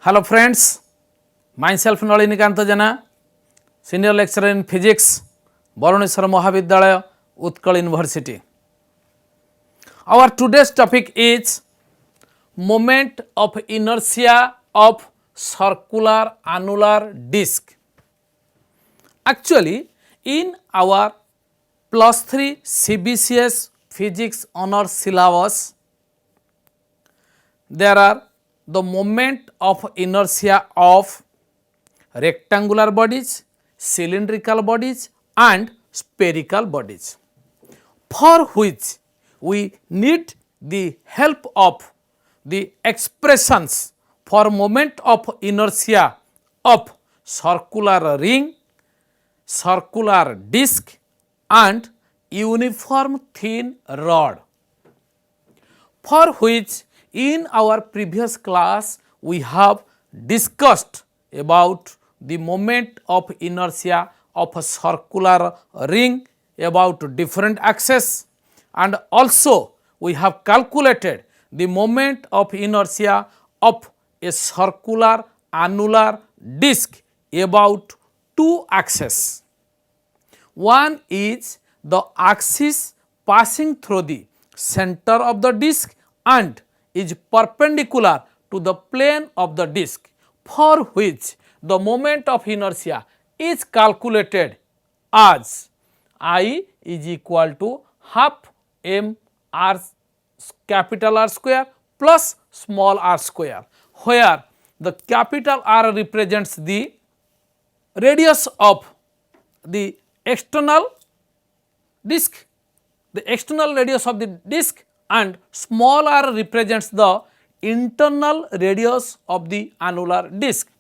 Hello friends, myself Nalinikanta Jana, Senior Lecturer in Physics, Bharuneswar Mahavidyalaya, Utkal University. Our today's topic is moment of inertia of circular annular disc. Actually, in our plus 3 CBCS Physics Honours syllabus, there are the moment of inertia of rectangular bodies, cylindrical bodies and spherical bodies, for which we need the help of the expressions for moment of inertia of circular ring, circular disc and uniform thin rod, for which in our previous class we have discussed about the moment of inertia of a circular ring about different axes, and also we have calculated the moment of inertia of a circular annular disc about two axes. One is the axis passing through the center of the disc and is perpendicular to the plane of the disc, for which the moment of inertia is calculated as I is equal to half m r capital R square plus small r square, where the capital R represents the radius of the external disc, the external radius of the disc, and small r represents the internal radius of the annular disc.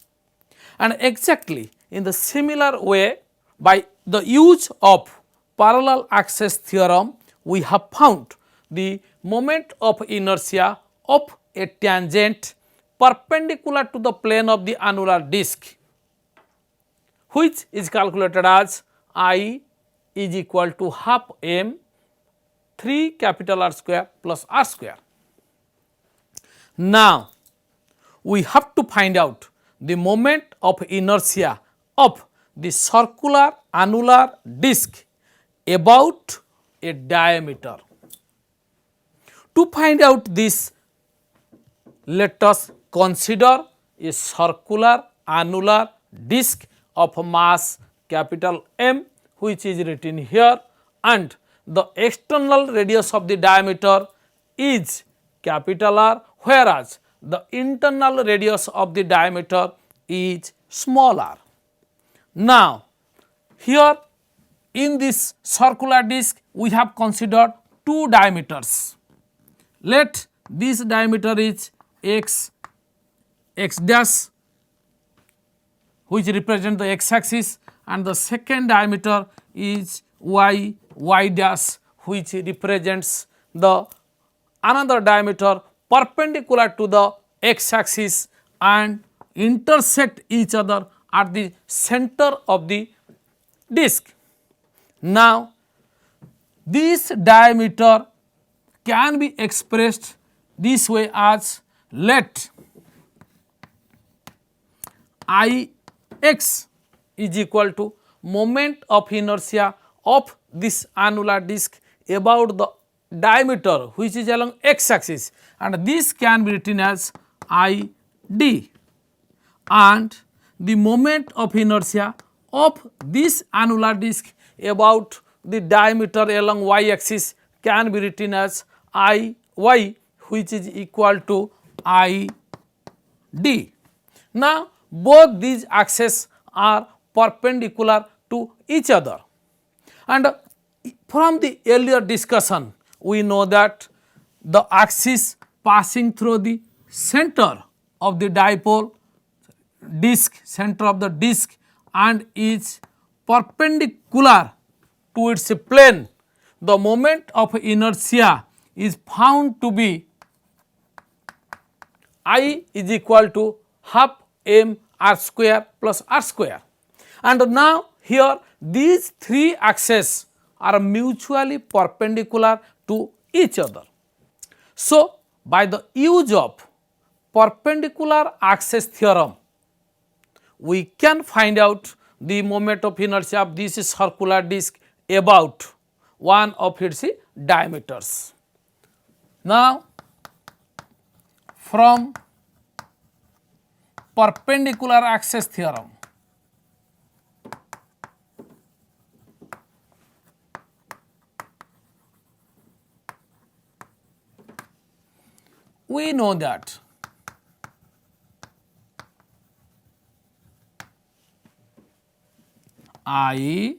And exactly in the similar way, by the use of parallel axis theorem, we have found the moment of inertia of a tangent perpendicular to the plane of the annular disc, which is calculated as I is equal to half m 3 capital R square plus R square. Now, we have to find out the moment of inertia of the circular annular disc about a diameter. To find out this, let us consider a circular annular disc of mass capital M, which is written here, and the external radius of the diameter is capital R, whereas the internal radius of the diameter is small r. Now, here in this circular disc we have considered two diameters. Let this diameter is x dash, which represent the x axis, and the second diameter is y dash, which represents the another diameter perpendicular to the x axis and intersect each other at the center of the disc. Now, this diameter can be expressed this way as, let Ix is equal to moment of inertia of this annular disc about the diameter which is along x axis, and this can be written as Id, and the moment of inertia of this annular disc about the diameter along y axis can be written as Iy, which is equal to Id. Now, both these axes are perpendicular to each other, and from the earlier discussion we know that the axis passing through the center of the dipole disc, center of the disc, and is perpendicular to its plane, the moment of inertia is found to be I is equal to half m r square plus r square. And now, here these three axes are mutually perpendicular to each other. So, by the use of perpendicular axis theorem, we can find out the moment of inertia of this circular disc about one of its diameters. Now, from perpendicular axis theorem, we know that I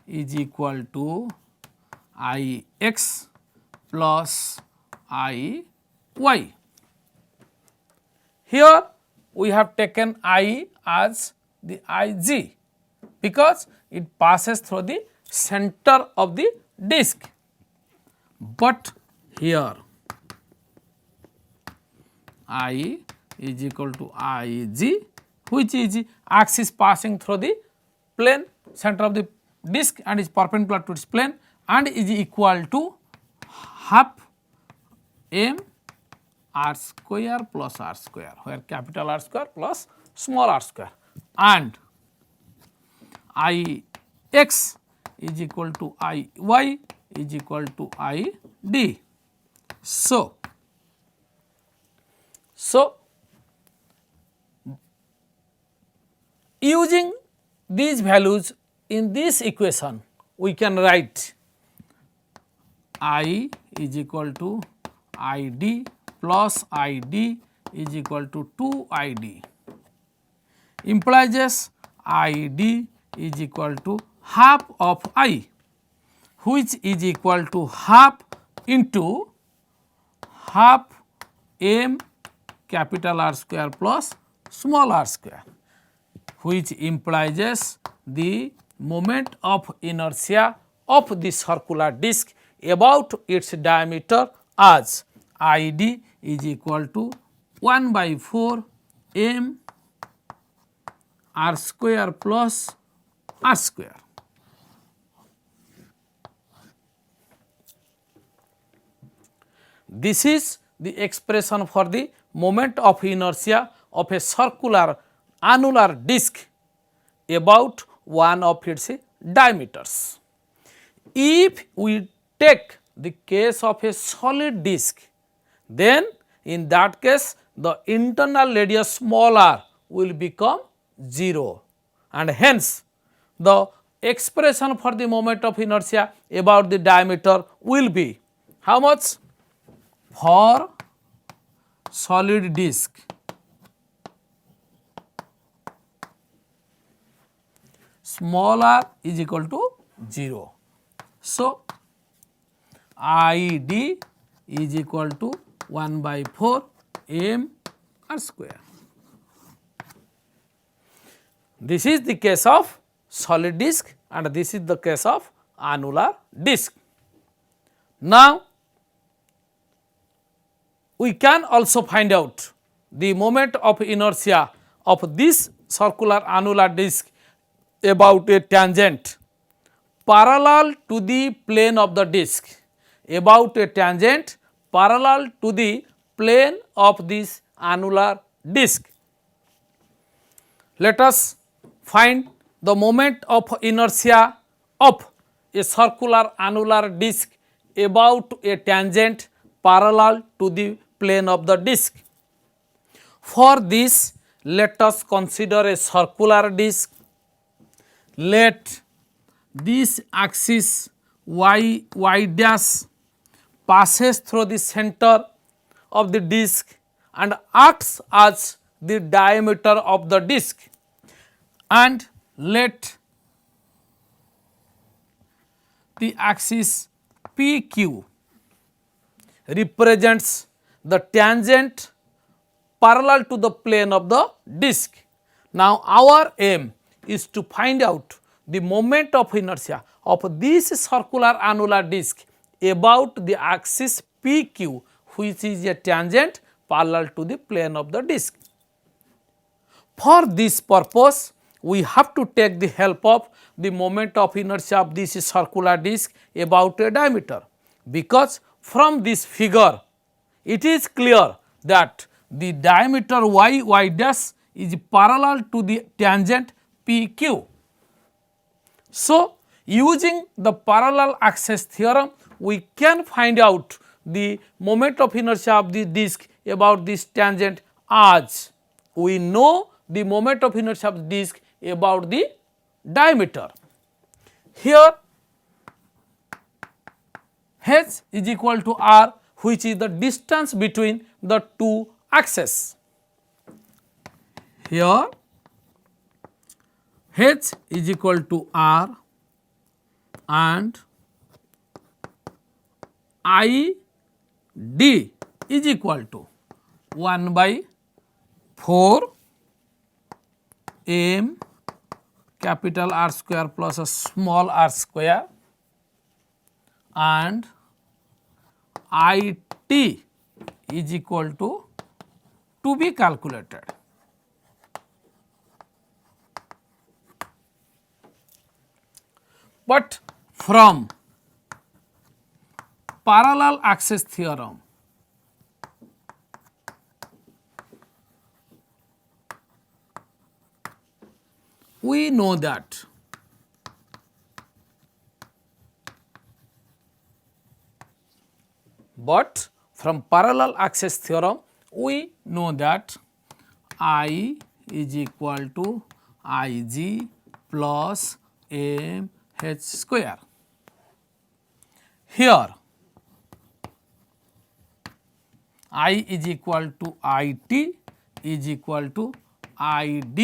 is equal to Ix plus Iy. Here we have taken I as the Ig because it passes through the center of the disc, but here I is equal to Ig, which is axis passing through the plane center of the disc and is perpendicular to its plane and is equal to half m r square plus r square, where capital R square plus small r square, and Ix is equal to Iy is equal to Id. So, using these values in this equation, we can write I is equal to Id plus Id is equal to 2Id, implies Id is equal to half of I, which is equal to half into half m capital R square plus small r square, which implies the moment of inertia of the circular disc about its diameter as Id is equal to 1 by 4 m r square plus r square. This is the expression for the moment of inertia of a circular annular disc about one of its diameters. If we take the case of a solid disc, then in that case the internal radius small r will become 0, and hence the expression for the moment of inertia about the diameter will be how much? For solid disc, small r is equal to 0. So, Id is equal to 1 by 4 m r square. This is the case of solid disc and this is the case of annular disc. Now, we can also find out the moment of inertia of this circular annular disc about a tangent parallel to the plane of the disc, about a tangent parallel to the plane of this annular disc. Let us find the moment of inertia of a circular annular disc about a tangent parallel to the plane of the disc. For this, let us consider a circular disc. Let this axis y dash passes through the center of the disc and acts as the diameter of the disc, and let the axis PQ represents the tangent parallel to the plane of the disc. Now, our aim is to find out the moment of inertia of this circular annular disc about the axis PQ, which is a tangent parallel to the plane of the disc. For this purpose, we have to take the help of the moment of inertia of this circular disc about a diameter, because from this figure it is clear that the diameter y dash is parallel to the tangent PQ. So, using the parallel access theorem, we can find out the moment of inertia of the disc about this tangent as we know the moment of inertia of the disc about the diameter. Here h is equal to r, which is the distance between the two axes. Here h is equal to r and I d is equal to 1 by 4 m capital R square plus a small r square and I t is equal to be calculated. But from parallel access theorem, we know that I is equal to Ig plus m h square. Here I is equal to It is equal to Id